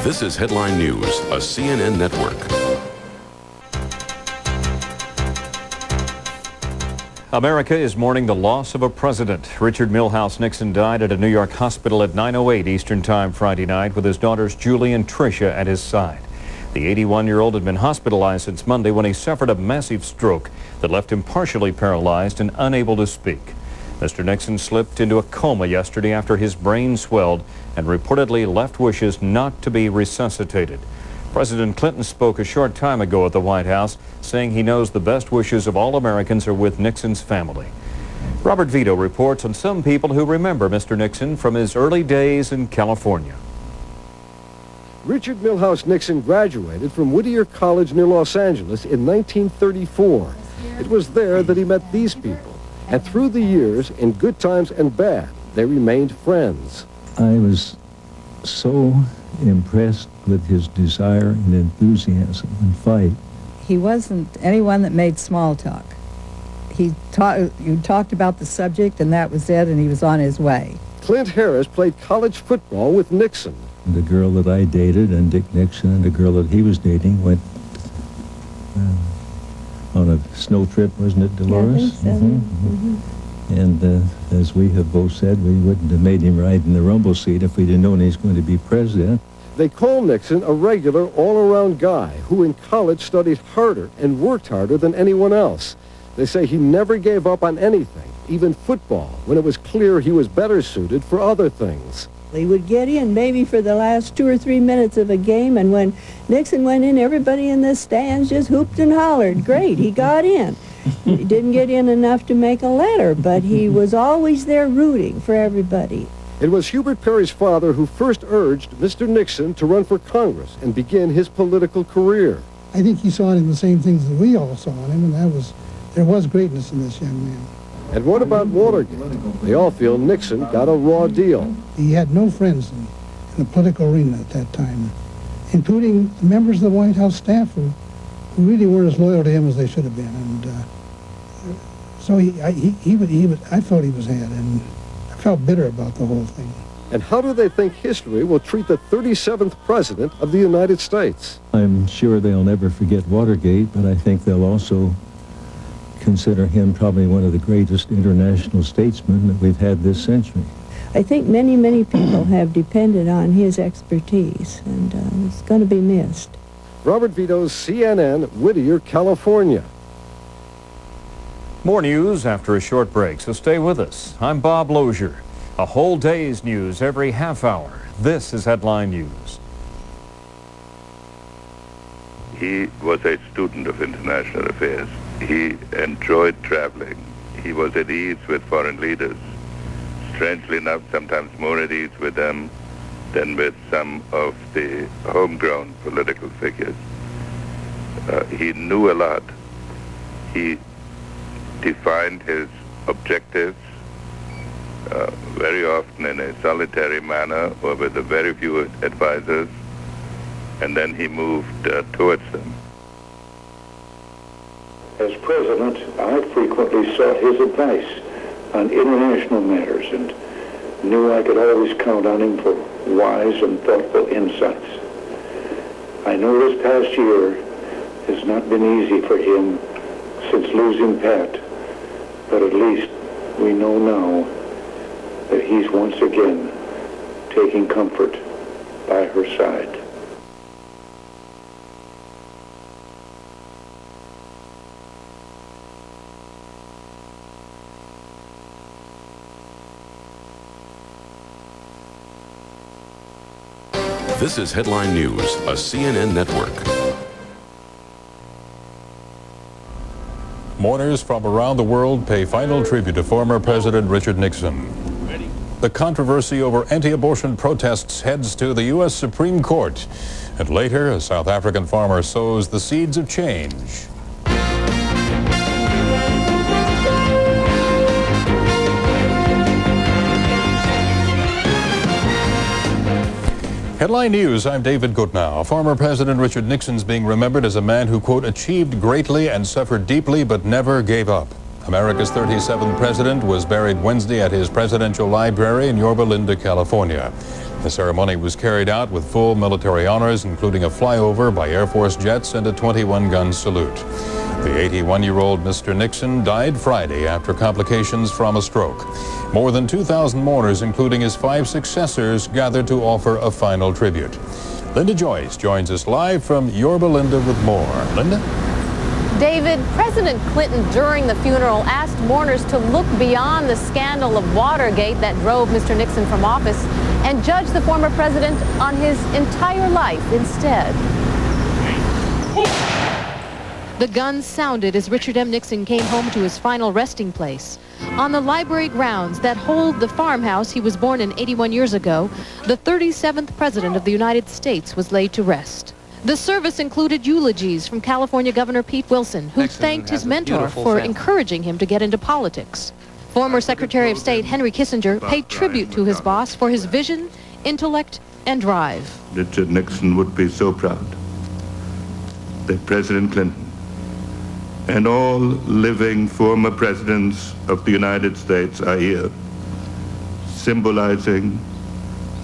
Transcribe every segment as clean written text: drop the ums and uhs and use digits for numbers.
This is Headline News, a CNN network. America is mourning the loss of a president. Richard Milhouse Nixon died at a New York hospital at 9:08 Eastern Time Friday night with his daughters Julie and Tricia at his side. The 81-year-old had been hospitalized since Monday when he suffered a massive stroke that left him partially paralyzed and unable to speak. Mr. Nixon slipped into a coma yesterday after his brain swelled and reportedly left wishes not to be resuscitated. President Clinton spoke a short time ago at the White House, saying he knows the best wishes of all Americans are with Nixon's family. Robert Vito reports on some people who remember Mr. Nixon from his early days in California. Richard Milhouse Nixon graduated from Whittier College near Los Angeles in 1934. It was there that he met these people. And through the years, in good times and bad, they remained friends. I was so impressed with his desire and enthusiasm and fight. He wasn't anyone that made small talk. You talked about the subject and that was it, and he was on his way. Clint Harris played college football with Nixon. The girl that I dated and Dick Nixon and the girl that he was dating went on a snow trip, wasn't it, Dolores? Yeah, I think so. And as we have both said, we wouldn't have made him ride in the rumble seat if we'd have known he was going to be president. They call Nixon a regular, all-around guy who in college studied harder and worked harder than anyone else. They say he never gave up on anything, even football, when it was clear he was better suited for other things. He would get in maybe for the last 2 or 3 minutes of a game, and when Nixon went in, everybody in the stands just hooped and hollered. Great, he got in. He didn't get in enough to make a letter, but he was always there rooting for everybody. It was Hubert Perry's father who first urged Mr. Nixon to run for Congress and begin his political career. I think he saw in him the same things that we all saw in him, and there was greatness in this young man. And what about Watergate? They all feel Nixon got a raw deal. He had no friends in the political arena at that time, including members of the White House staff who really weren't as loyal to him as they should have been. And so I felt he was had, and I felt bitter about the whole thing. And how do they think history will treat the 37th president of the United States? I'm sure they'll never forget Watergate, but I think they'll also consider him probably one of the greatest international statesmen that we've had this century. I think many, many people have depended on his expertise, and it's going to be missed. Robert Vito's CNN, Whittier, California. More news after a short break, so stay with us. I'm Bob Lozier. A whole day's news every half hour. This is Headline News. He was a student of international affairs. He enjoyed traveling. He was at ease with foreign leaders. Strangely enough, sometimes more at ease with them than with some of the homegrown political figures. He knew a lot. He defined his objectives very often in a solitary manner or with a very few advisors, and then he moved towards them. As president, I frequently sought his advice on international matters and knew I could always count on him for wise and thoughtful insights. I know this past year has not been easy for him since losing Pat, but at least we know now that he's once again taking comfort by her side. This is Headline News, a CNN network. Mourners from around the world pay final tribute to former President Richard Nixon. The controversy over anti-abortion protests heads to the U.S. Supreme Court. And later, a South African farmer sows the seeds of change. Headline News, I'm David Gutnow. Former President Richard Nixon's being remembered as a man who, quote, achieved greatly and suffered deeply but never gave up. America's 37th president was buried Wednesday at his presidential library in Yorba Linda, California. The ceremony was carried out with full military honors, including a flyover by Air Force jets and a 21-gun salute. The 81-year-old Mr. Nixon died Friday after complications from a stroke. More than 2,000 mourners, including his 5 successors, gathered to offer a final tribute. Linda Joyce joins us live from Yorba Linda with more. Linda? David, President Clinton during the funeral asked mourners to look beyond the scandal of Watergate that drove Mr. Nixon from office and judge the former president on his entire life instead. The guns sounded as Richard M. Nixon came home to his final resting place. On the library grounds that hold the farmhouse he was born in 81 years ago, the 37th President of the United States was laid to rest. The service included eulogies from California Governor Pete Wilson, who thanked his mentor for encouraging him to get into politics. Former Secretary of State Henry Kissinger paid tribute to his boss for his vision, intellect, and drive. Richard Nixon would be so proud that President Clinton and all living former presidents of the United States are here, symbolizing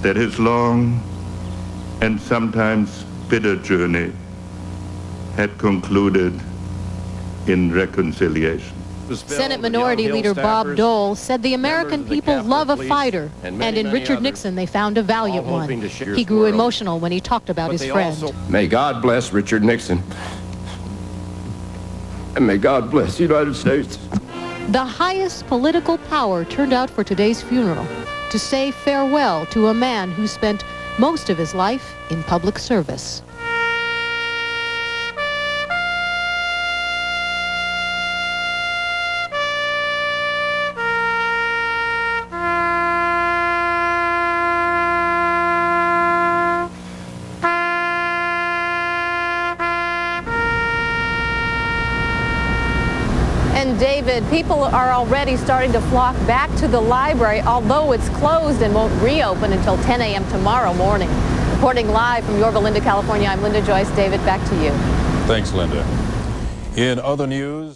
that his long and sometimes bitter journey had concluded in reconciliation. Senate Minority Leader Bob Dole said the American people love a fighter, and in Richard Nixon they found a valiant one. He grew emotional when he talked about his friend. May God bless Richard Nixon, and may God bless the United States. The highest political power turned out for today's funeral to say farewell to a man who spent most of his life in public service. And David, people are already starting to flock back to the library, although it's closed and won't reopen until 10 a.m. tomorrow morning. Reporting live from Yorba Linda, California, I'm Linda Joyce. David, back to you. Thanks, Linda. In other news...